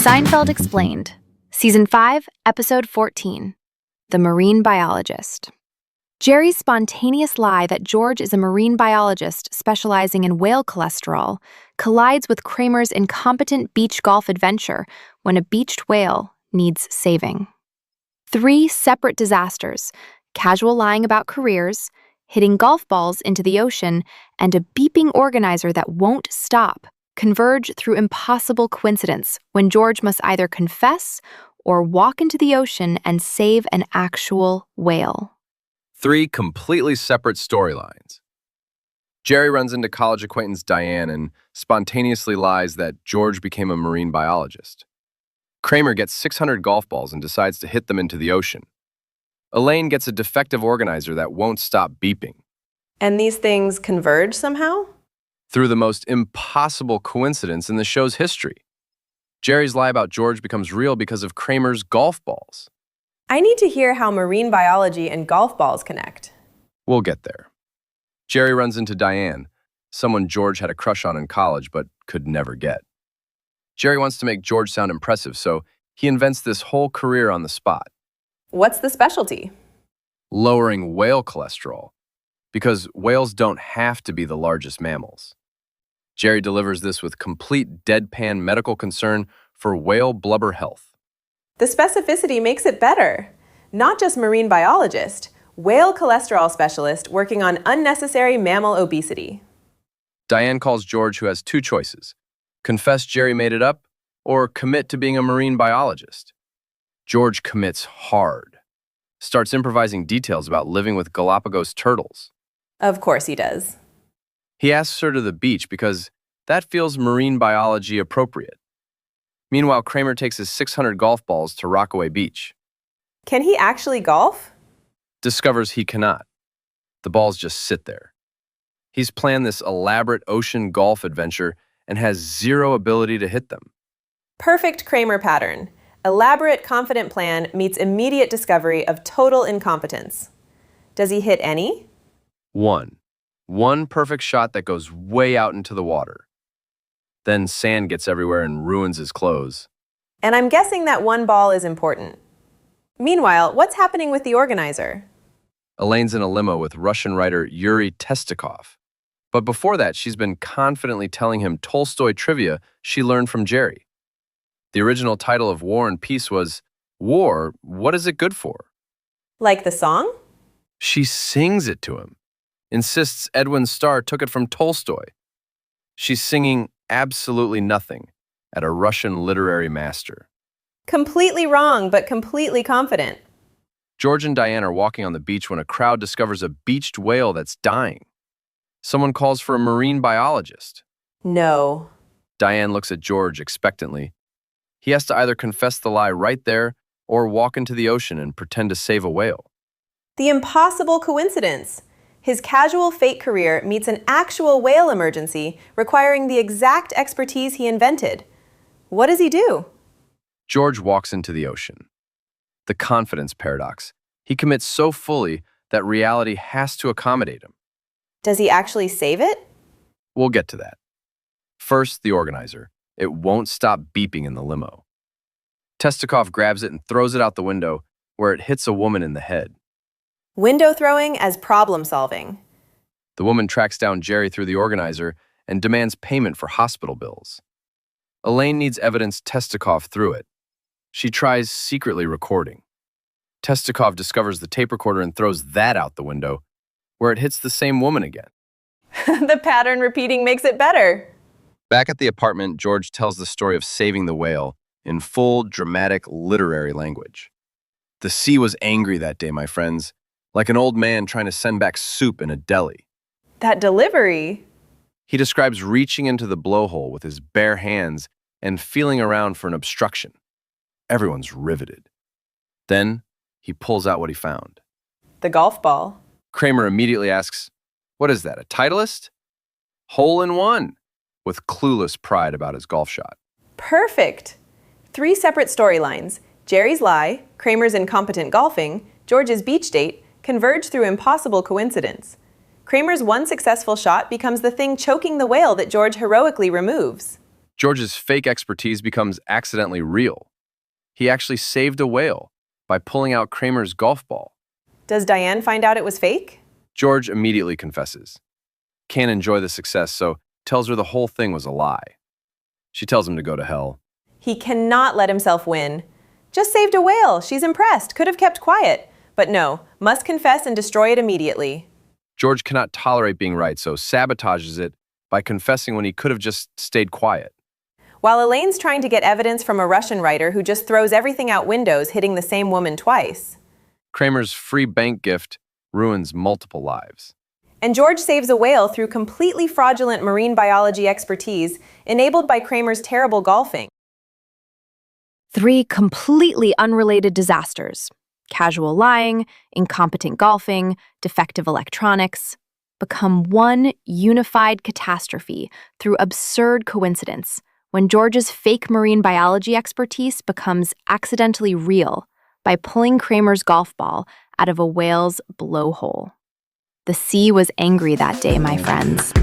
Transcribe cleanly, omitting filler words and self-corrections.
Seinfeld Explained, Season 5, Episode 14, The Marine Biologist. Jerry's spontaneous lie that George is a marine biologist specializing in whale cholesterol collides with Kramer's incompetent beach golf adventure when a beached whale needs saving. 3 separate disasters, casual lying about careers, hitting golf balls into the ocean, and a beeping organizer that won't stop, converge through impossible coincidence when George must either confess or walk into the ocean and save an actual whale. 3 completely separate storylines. Jerry runs into college acquaintance Diane and spontaneously lies that George became a marine biologist. Kramer gets 600 golf balls and decides to hit them into the ocean. Elaine gets a defective organizer that won't stop beeping. And these things converge somehow? Through the most impossible coincidence in the show's history. Jerry's lie about George becomes real because of Kramer's golf balls. I need to hear how marine biology and golf balls connect. We'll get there. Jerry runs into Diane, someone George had a crush on in college but could never get. Jerry wants to make George sound impressive, so he invents this whole career on the spot. What's the specialty? Lowering whale cholesterol, because whales don't have to be the largest mammals. Jerry delivers this with complete deadpan medical concern for whale blubber health. The specificity makes it better. Not just marine biologist, whale cholesterol specialist working on unnecessary mammal obesity. Diane calls George, who has 2 choices: confess Jerry made it up, or commit to being a marine biologist. George commits hard, starts improvising details about living with Galapagos turtles. Of course he does. He asks her to the beach because that feels marine biology appropriate. Meanwhile, Kramer takes his 600 golf balls to Rockaway Beach. Can he actually golf? Discovers he cannot. The balls just sit there. He's planned this elaborate ocean golf adventure and has 0 ability to hit them. Perfect Kramer pattern. Elaborate, confident plan meets immediate discovery of total incompetence. Does he hit any? One perfect shot that goes way out into the water. Then sand gets everywhere and ruins his clothes. And I'm guessing that 1 ball is important. Meanwhile, what's happening with the organizer? Elaine's in a limo with Russian writer Yuri Testikov. But before that, she's been confidently telling him Tolstoy trivia she learned from Jerry. The original title of War and Peace was, "War, What Is It Good For?" Like the song? She sings it to him, insists Edwin Starr took it from Tolstoy. She's singing absolutely nothing at a Russian literary master. Completely wrong, but completely confident. George and Diane are walking on the beach when a crowd discovers a beached whale that's dying. Someone calls for a marine biologist. No. Diane looks at George expectantly. He has to either confess the lie right there or walk into the ocean and pretend to save a whale. The impossible coincidence. His casual fake career meets an actual whale emergency requiring the exact expertise he invented. What does he do? George walks into the ocean. The confidence paradox. He commits so fully that reality has to accommodate him. Does he actually save it? We'll get to that. First, the organizer. It won't stop beeping in the limo. Testikov grabs it and throws it out the window, where it hits a woman in the head. Window throwing as problem solving. The woman tracks down Jerry through the organizer and demands payment for hospital bills. Elaine needs evidence Testikov threw it. She tries secretly recording. Testikov discovers the tape recorder and throws that out the window, where it hits the same woman again. The pattern repeating makes it better. Back at the apartment, George tells the story of saving the whale in full, dramatic, literary language. The sea was angry that day, my friends, like an old man trying to send back soup in a deli. That delivery. He describes reaching into the blowhole with his bare hands and feeling around for an obstruction. Everyone's riveted. Then he pulls out what he found. The golf ball. Kramer immediately asks, "What is that, a Titleist?" "Hole in one," with clueless pride about his golf shot. Perfect. 3 separate storylines. Jerry's lie, Kramer's incompetent golfing, George's beach date, converge through impossible coincidence. Kramer's 1 successful shot becomes the thing choking the whale that George heroically removes. George's fake expertise becomes accidentally real. He actually saved a whale by pulling out Kramer's golf ball. Does Diane find out it was fake? George immediately confesses. Can't enjoy the success, so tells her the whole thing was a lie. She tells him to go to hell. He cannot let himself win. Just saved a whale. She's impressed. Could have kept quiet. But no, must confess and destroy it immediately. George cannot tolerate being right, so sabotages it by confessing when he could have just stayed quiet. While Elaine's trying to get evidence from a Russian writer who just throws everything out windows, hitting the same woman twice. Kramer's free bank gift ruins multiple lives. And George saves a whale through completely fraudulent marine biology expertise enabled by Kramer's terrible golfing. 3 completely unrelated disasters: casual lying, incompetent golfing, defective electronics, become one unified catastrophe through absurd coincidence when George's fake marine biology expertise becomes accidentally real by pulling Kramer's golf ball out of a whale's blowhole. The sea was angry that day, my friends.